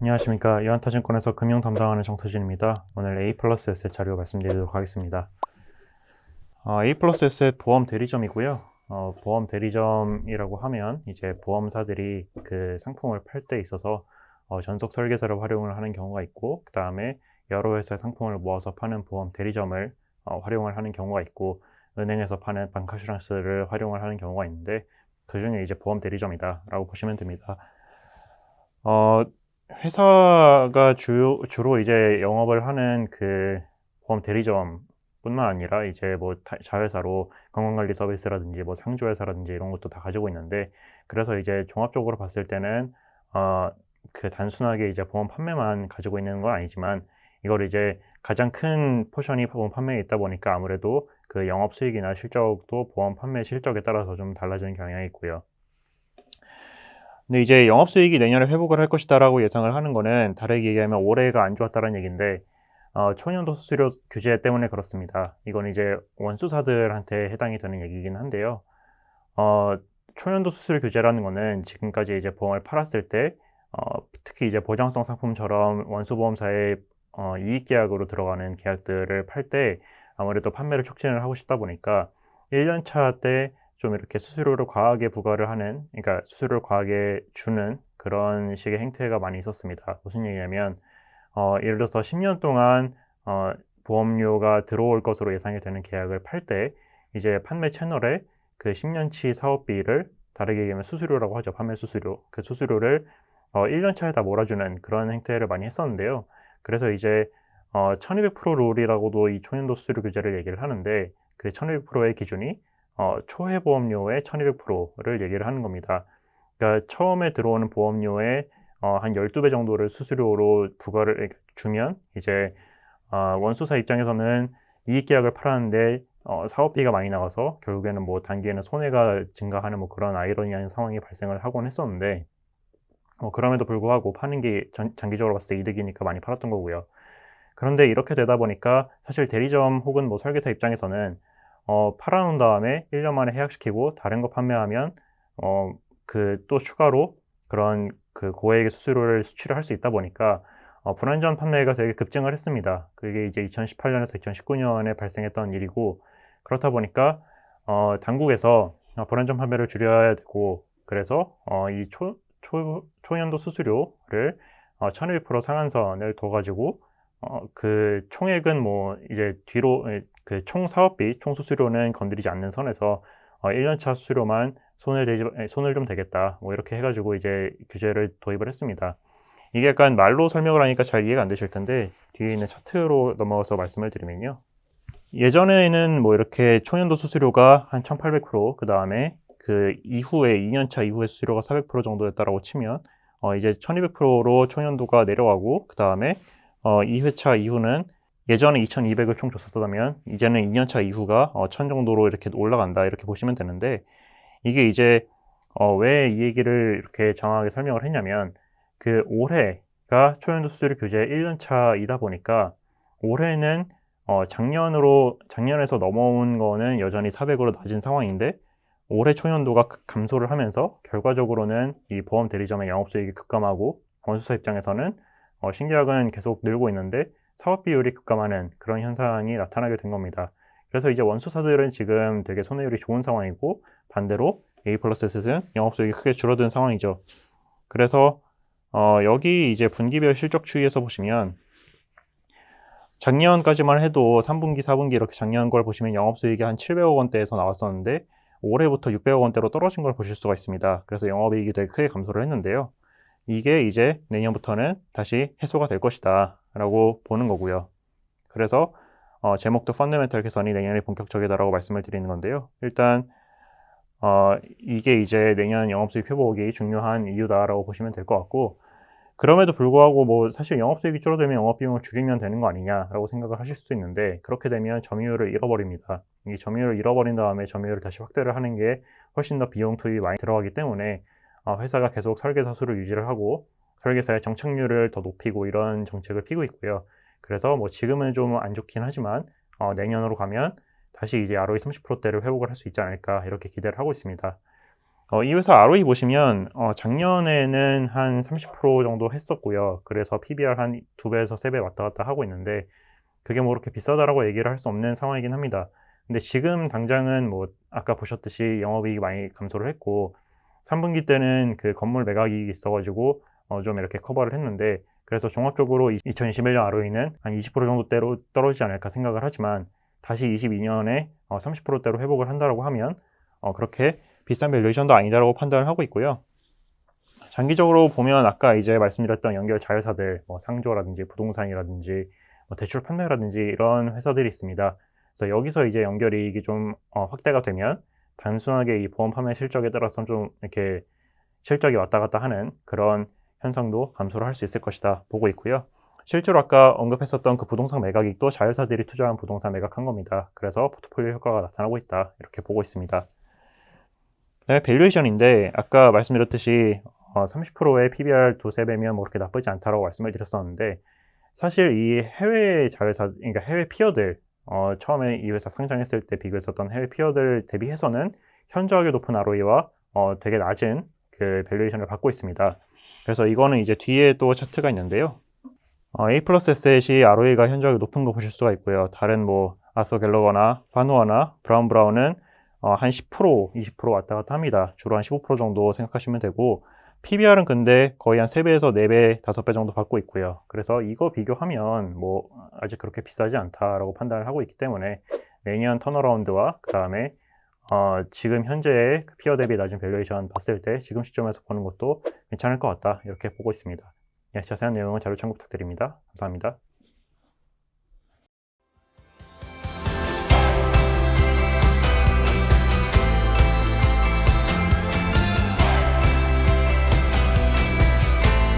안녕하십니까. 유한타증권에서 금융 담당하는 정태진입니다. 오늘 A 플러스 에셋 자료 말씀드리도록 하겠습니다. A 플러스 에셋 보험 대리점이고요. 보험 대리점이라고 하면 이제 보험사들이 그 상품을 팔 때 있어서 전속 설계사를 활용을 하는 경우가 있고, 그 다음에 여러 회사의 상품을 모아서 파는 보험 대리점을 활용을 하는 경우가 있고, 은행에서 파는 방카슈랑스를 활용을 하는 경우가 있는데, 그 중에 이제 보험 대리점이다라고 보시면 됩니다. 회사가 주로 이제 영업을 하는 그 보험 대리점뿐만 아니라 이제 뭐 자회사로 건강관리 서비스라든지 뭐 상조회사라든지 이런 것도 다 가지고 있는데, 그래서 이제 종합적으로 봤을 때는 그 단순하게 이제 보험 판매만 가지고 있는 건 아니지만, 이걸 이제 가장 큰 포션이 보험 판매에 있다 보니까 아무래도 그 영업 수익이나 실적도 보험 판매 실적에 따라서 좀 달라지는 경향이 있고요. 근데 이제 영업수익이 내년에 회복을 할 것이다라고 예상을 하는 거는, 다르게 얘기하면 올해가 안 좋았다는 얘기인데, 초년도 수수료 규제 때문에 그렇습니다. 이건 이제 원수사들한테 해당이 되는 얘기긴 한데요. 초년도 수수료 규제라는 거는 지금까지 이제 보험을 팔았을 때, 특히 이제 보장성 상품처럼 원수보험사의 이익계약으로 들어가는 계약들을 팔 때 아무래도 판매를 촉진을 하고 싶다 보니까 1년차 때 좀 이렇게 수수료를 과하게 부과를 하는, 그러니까 수수료를 과하게 주는 그런 식의 행태가 많이 있었습니다. 무슨 얘기냐면, 예를 들어서 10년 동안 보험료가 들어올 것으로 예상이 되는 계약을 팔 때, 이제 판매 채널에 그 10년치 사업비를, 다르게 얘기하면 수수료라고 하죠. 판매 수수료. 그 수수료를 1년 차에 다 몰아주는 그런 행태를 많이 했었는데요. 그래서 이제 1200% 룰이라고도 이 초년도 수수료 규제를 얘기를 하는데, 그 1200%의 기준이 초회 보험료의 1200%를 얘기를 하는 겁니다. 그러니까 처음에 들어오는 보험료의 한 12배 정도를 수수료로 부과를 주면, 이제 원수사 입장에서는 이익계약을 팔았는데 사업비가 많이 나가서 결국에는 뭐 단기에는 손해가 증가하는 뭐 그런 아이러니한 상황이 발생을 하곤 했었는데, 그럼에도 불구하고 파는 게 장기적으로 봤을 때 이득이니까 많이 팔았던 거고요. 그런데 이렇게 되다 보니까 사실 대리점 혹은 뭐 설계사 입장에서는 팔아놓은 다음에 1년 만에 해약시키고 다른 거 판매하면 그 또 추가로 그런 그 고액의 수수료를 수취를 할 수 있다 보니까 불안전 판매가 되게 급증을 했습니다. 그게 이제 2018년에서 2019년에 발생했던 일이고, 그렇다 보니까 당국에서 불안전 판매를 줄여야 되고, 그래서 이 초년도 수수료를 1200% 상한선을 둬가지고 그 총액은 뭐 이제 뒤로 그 총 사업비, 총 수수료는 건드리지 않는 선에서 1년차 수수료만 손을 좀 대겠다, 뭐 이렇게 해가지고 이제 규제를 도입을 했습니다. 이게 약간 말로 설명을 하니까 잘 이해가 안 되실 텐데, 뒤에 있는 차트로 넘어가서 말씀을 드리면요. 예전에는 뭐 이렇게 초년도 수수료가 한 1800%, 그 다음에 그 이후에 2년차 이후의 수수료가 400% 정도였다라고 치면, 이제 1200%로 초년도가 내려가고, 그 다음에 2회차 이후는, 예전에 2200을 총 줬었다면 이제는 2년차 이후가 1000 정도로 이렇게 올라간다, 이렇게 보시면 되는데, 이게 이제 왜 이 얘기를 이렇게 장황하게 설명을 했냐면, 그 올해가 초연도 수수료 규제 1년차이다 보니까 올해는 작년에서 넘어온 거는 여전히 400으로 낮은 상황인데, 올해 초연도가 감소를 하면서 결과적으로는 이 보험 대리점의 영업수익이 급감하고, 원수사 입장에서는 신계약은 계속 늘고 있는데 사업 비율이 급감하는 그런 현상이 나타나게 된 겁니다. 그래서 이제 원수사들은 지금 되게 손해율이 좋은 상황이고, 반대로 A 플러스 에셋은 영업수익이 크게 줄어든 상황이죠. 그래서 여기 이제 분기별 실적 추이에서 보시면, 작년까지만 해도 3분기, 4분기 이렇게 작년 걸 보시면 영업수익이 한 700억 원대에서 나왔었는데, 올해부터 600억 원대로 떨어진 걸 보실 수가 있습니다. 그래서 영업이익이 되게 크게 감소를 했는데요. 이게 이제 내년부터는 다시 해소가 될 것이다 라고 보는 거고요. 그래서 제목도 펀더멘털 개선이 내년에 본격적이다라고 말씀을 드리는 건데요. 일단 이게 이제 내년 영업수익 회복이 중요한 이유다라고 보시면 될 것 같고, 그럼에도 불구하고 뭐 사실 영업수익이 줄어들면 영업비용을 줄이면 되는 거 아니냐라고 생각을 하실 수도 있는데, 그렇게 되면 점유율을 잃어버립니다. 이 점유율을 잃어버린 다음에 점유율을 다시 확대를 하는 게 훨씬 더 비용 투입이 많이 들어가기 때문에, 회사가 계속 설계사 수를 유지를 하고 설계사의 정착률을 더 높이고 이런 정책을 피고 있고요. 그래서 뭐 지금은 좀 안 좋긴 하지만 내년으로 가면 다시 이제 ROE 30%대를 회복을 할 수 있지 않을까, 이렇게 기대를 하고 있습니다. 이 회사 ROE 보시면 작년에는 한 30% 정도 했었고요. 그래서 PBR 한 2배에서 3배 왔다 갔다 하고 있는데 그게 뭐 그렇게 비싸다라고 얘기를 할 수 없는 상황이긴 합니다. 근데 지금 당장은 뭐 아까 보셨듯이 영업이익이 많이 감소를 했고 3분기 때는 그 건물 매각 이익이 있어 가지고 좀 이렇게 커버를 했는데 그래서 종합적으로 2021년 ROE는 한 20% 정도대로 떨어지지 않을까 생각을 하지만 다시 22년에 30%대로 회복을 한다라고 하면 그렇게 비싼 밸류에이션도 아니다라고 판단을 하고 있고요. 장기적으로 보면 아까 이제 말씀드렸던 연결 자회사들, 뭐 상조라든지 부동산이라든지 뭐 대출 판매라든지 이런 회사들이 있습니다. 그래서 여기서 이제 연결이익이 좀 확대가 되면 단순하게 이 보험 판매 실적에 따라서 좀 이렇게 실적이 왔다 갔다 하는 그런 현상도 감소를 할 수 있을 것이다 보고 있고요. 실제로 아까 언급했었던 그 부동산 매각이익도 자회사들이 투자한 부동산 매각한 겁니다. 그래서 포트폴리오 효과가 나타나고 있다 이렇게 보고 있습니다. 네, 밸류에이션인데 아까 말씀드렸듯이 30%의 PBR 두세 배면 뭐 그렇게 나쁘지 않다라고 말씀을 드렸었는데 사실 이 해외 자회사, 그러니까 해외 피어들 처음에 이 회사 상장했을 때 비교했었던 해외 피어들 대비해서는 현저하게 높은 ROE와 되게 낮은 그 밸류에이션을 받고 있습니다. 그래서 이거는 이제 뒤에 또 차트가 있는데요. A 플러스 에셋이 ROE가 현저하게 높은 거 보실 수가 있고요. 다른 뭐 아서 갤러거나 파노아나 브라운은 한 10%, 20% 왔다 갔다 합니다. 주로 한 15% 정도 생각하시면 되고 PBR은 근데 거의 한 3배에서 4배, 5배 정도 받고 있고요. 그래서 이거 비교하면 뭐 아직 그렇게 비싸지 않다라고 판단을 하고 있기 때문에 내년 턴어라운드와 그 다음에 지금 현재의 피어 대비 낮은 밸류에이션 봤을 때 지금 시점에서 보는 것도 괜찮을 것 같다 이렇게 보고 있습니다. 네, 자세한 내용은 자료 참고 부탁드립니다. 감사합니다.